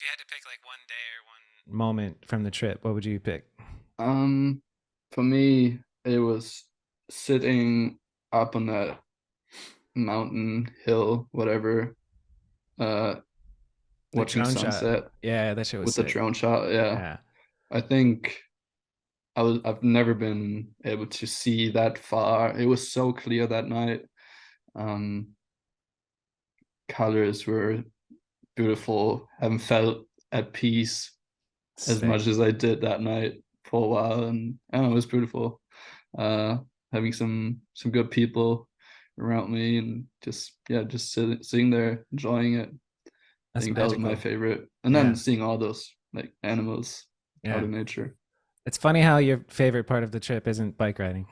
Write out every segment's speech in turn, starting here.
you had to pick like one day or one moment from the trip, what would you pick? Um, for me, it was sitting up on that mountain hill, whatever, uh, The watching drone shot. sunset Yeah, that shit was with the sick. drone shot. Yeah, Yeah. I think I've never been able to see that far. It was so clear that night. Um, Colors were beautiful. Haven't felt at peace as Sick. much as I did that night for a while, and I don't know, it was beautiful. Uh, Having some good people around me, and just yeah, just sitting there enjoying it. I That's think that was my magical. favorite, and then Yeah. seeing all those like animals out Yeah. in nature. It's funny how your favorite part of the trip isn't bike riding.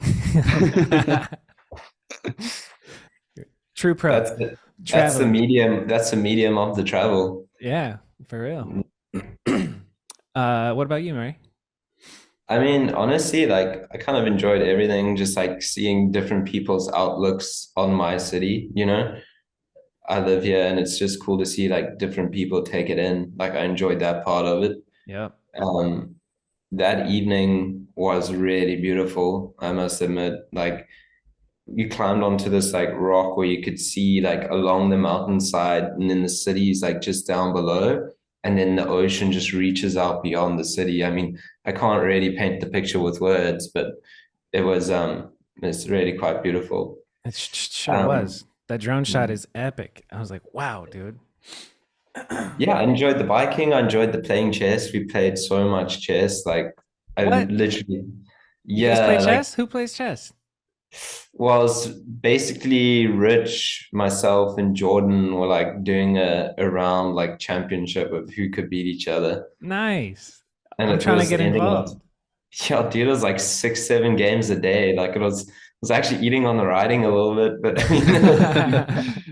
True pro. That's the, that's the Traveling. medium. That's the medium of the travel. Yeah, for real. What about you, Mary? I mean, honestly, like I kind of enjoyed everything, just like seeing different people's outlooks on my city, you know. I live here and it's just cool to see like different people take it in. Like I enjoyed that part of it. Yep. Um, that evening was really beautiful, I must admit. Like you climbed onto this like rock where you could see like along the mountainside and then the city's like just down below and then the ocean just reaches out beyond the city. I mean, I can't really paint the picture with words, but it was it's really quite beautiful. It sure Um was. That drone shot is epic. I was like, wow, dude. yeah, I enjoyed the biking, I enjoyed the playing chess. We played so much chess, like I What? literally You guys play yeah, like chess? Who plays chess? was basically Rich, myself, and Jordan were like doing a round like championship of who could beat each other. Nice. And I'm it trying to was get ending up, involved. yeah, dude, it was like 6, 7 games a day. Like it was actually eating on the riding a little bit, but I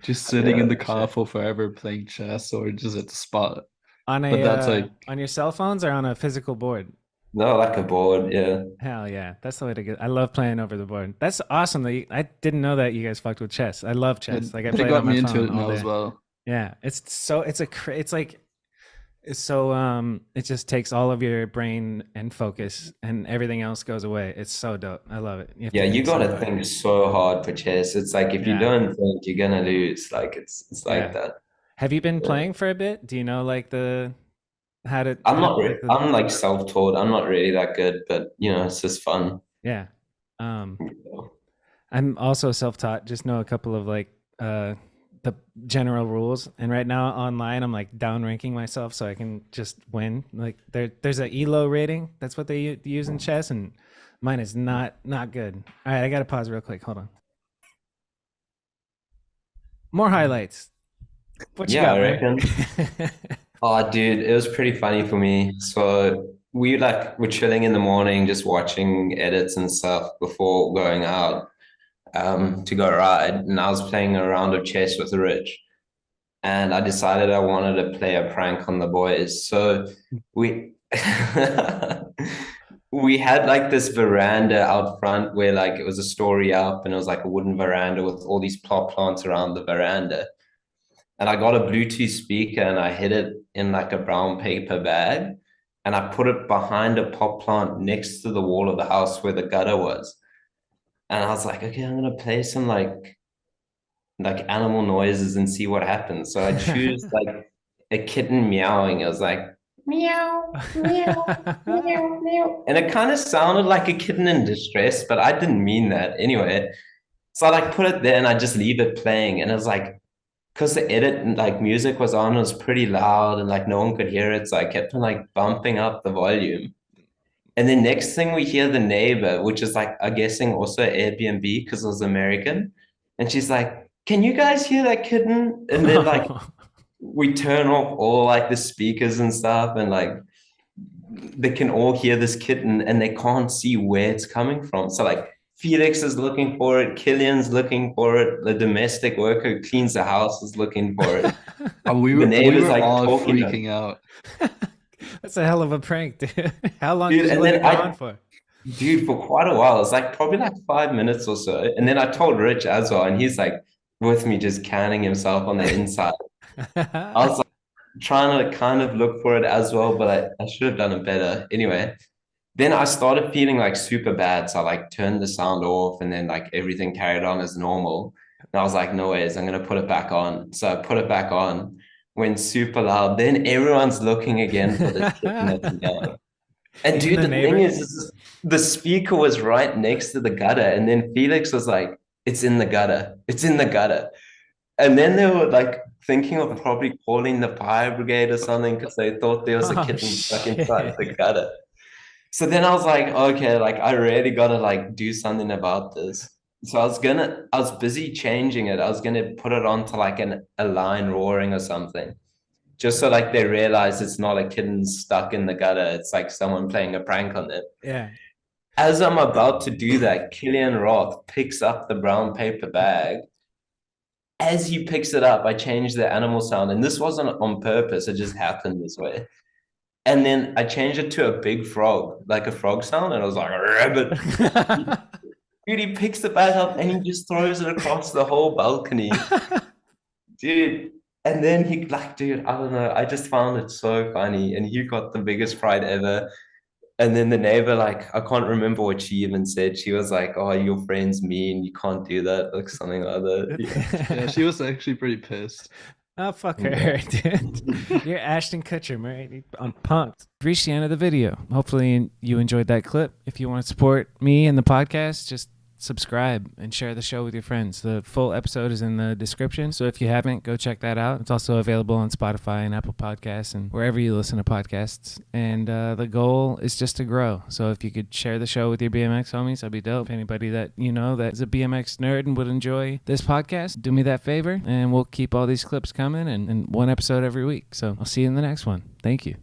Just sitting yeah, in the for car sure. for forever playing chess or just at the spot. On But a that's like on your cell phones or on a physical board? No, like a board, yeah. Hell yeah, that's the way to get. I love playing over the board. That's awesome. I didn't know that you guys fucked with chess. I love chess. Like I they play it on got my me into phone it all now as day. well. Yeah, it's like it's so it just takes all of your brain and focus and everything else goes away. It's so dope. I love it. You have to Yeah, you think so gotta hard. think so hard for chess. It's like if you Yeah, don't think, you're gonna lose. Like it's like yeah. that. Have you been Yeah. playing for a bit? Do you know like the how to like the I'm like self-taught. I'm not really that good, but you know, it's just fun. yeah. Um, I'm also self-taught. Just know a couple of like uh the general rules. And right now online, I'm like down ranking myself so I can just win. Like there's a elo rating. That's what they use in chess, and mine is not good. All right, I gotta pause real quick. Hold on. More highlights. What you Yeah, got, I Mary? reckon. Oh, dude, it was pretty funny for me. So we like were chilling in the morning, just watching edits and stuff before going out to go ride. And I was playing a round of chess with Rich, and I decided I wanted to play a prank on the boys. So we we had like this veranda out front where like it was a story up, and it was like a wooden veranda with all these plot plants around the veranda. And I got a Bluetooth speaker and I hid it in like a brown paper bag and I put it behind a pot plant next to the wall of the house where the gutter was. And I was like, okay, I'm gonna play some like animal noises and see what happens. So I choose like a kitten meowing. I was like, meow, meow, meow, meow. And it kind of sounded like a kitten in distress, but I didn't mean that anyway. So I like put it there and I just leave it playing. And it was like, because the edit and like music was on, it was pretty loud and like no one could hear it. So I kept on like bumping up the volume. And then next thing we hear the neighbor, which is like, I'm guessing also Airbnb because it was American. And she's like, can you guys hear that kitten? And then like we turn off all like the speakers and stuff and like they can all hear this kitten and they can't see where it's coming from. So like Felix is looking for it, Killian's looking for it, the domestic worker who cleans the house is looking for it. And we The we neighbor's were like all talking to freaking out. That's a hell of a prank, dude. How long dude, did you and let then it go on for? for quite a while, it's like probably like 5 minutes or so. And then I told Rich as well, and he's like with me just canning himself on the inside. I was like, trying to kind of look for it as well, but I should have done it better. Anyway, then I started feeling like super bad. So I like turned the sound off and then like everything carried on as normal. And I was like, no ways, I'm gonna put it back on. So I put it back on, went super loud. Then everyone's looking again for this kitten that's down. And Even dude, the the thing neighbors? is the speaker was right next to the gutter. And then Felix was like, it's in the gutter. It's in the gutter. And then they were like thinking of probably calling the fire brigade or something because they thought there was a Oh, kitten stuck inside the shit. gutter. So then I was like, okay, like I really gotta like do something about this. So I was busy changing it. I was gonna put it onto like a line roaring or something. Just so like they realize it's not a kitten stuck in the gutter. It's like someone playing a prank on it. Yeah. As I'm about to do that, Killian Roth picks up the brown paper bag. As he picks it up, I change the animal sound. And this wasn't on purpose, it just happened this way. And then I changed it to a big frog, like a frog sound, and I was like, a rabbit. Dude, he picks the bag up and he just throws it across the whole balcony. Dude. And then he like, dude, I don't know. I just found it so funny. And he got the biggest fright ever. And then the neighbor, like, I can't remember what she even said. She was like, oh, your friend's mean. You can't do that. Like something like that. Yeah. Yeah, she was actually pretty pissed. Oh, fuck her, dude. You're Ashton Kutcher, right? I'm pumped. Reached the end of the video. Hopefully you enjoyed that clip. If you want to support me and the podcast, just subscribe and share the show with your friends. The full episode is in the description, so if you haven't, go check that out. It's also available on Spotify and Apple Podcasts and wherever you listen to podcasts. And the goal is just to grow. So if you could share the show with your BMX homies, that'd be dope. If anybody that you know that is a BMX nerd and would enjoy this podcast, do me that favor, and we'll keep all these clips coming and one episode every week. So I'll see you in the next one. Thank you.